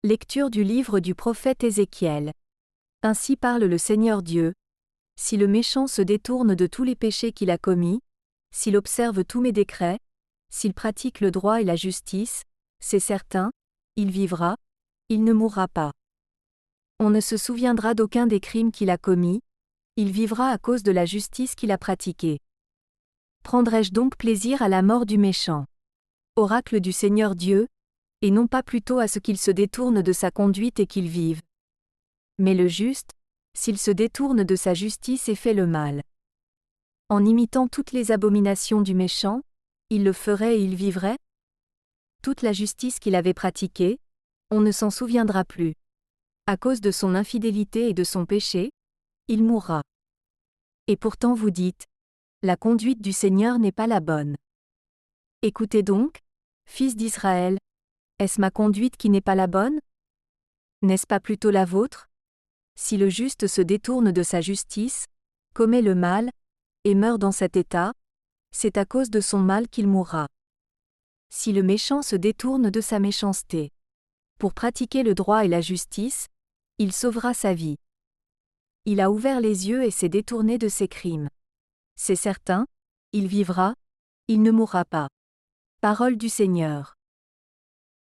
Lecture du livre du prophète Ézéchiel. Ainsi parle le Seigneur Dieu. Si le méchant se détourne de tous les péchés qu'il a commis, s'il observe tous mes décrets, s'il pratique le droit et la justice, c'est certain, il vivra, il ne mourra pas. On ne se souviendra d'aucun des crimes qu'il a commis, il vivra à cause de la justice qu'il a pratiquée. Prendrai-je donc plaisir à la mort du méchant? Oracle du Seigneur Dieu, et non pas plutôt à ce qu'il se détourne de sa conduite et qu'il vive. Mais le juste, s'il se détourne de sa justice et fait le mal. En imitant toutes les abominations du méchant, il le ferait et il vivrait? Toute la justice qu'il avait pratiquée, on ne s'en souviendra plus. À cause de son infidélité et de son péché, il mourra. Et pourtant vous dites, la conduite du Seigneur n'est pas la bonne. Écoutez donc, fils d'Israël, est-ce ma conduite qui n'est pas la bonne? N'est-ce pas plutôt la vôtre? Si le juste se détourne de sa justice, commet le mal, et meurt dans cet état, c'est à cause de son mal qu'il mourra. Si le méchant se détourne de sa méchanceté, pour pratiquer le droit et la justice, il sauvera sa vie. Il a ouvert les yeux et s'est détourné de ses crimes. C'est certain, il vivra, il ne mourra pas. Parole du Seigneur.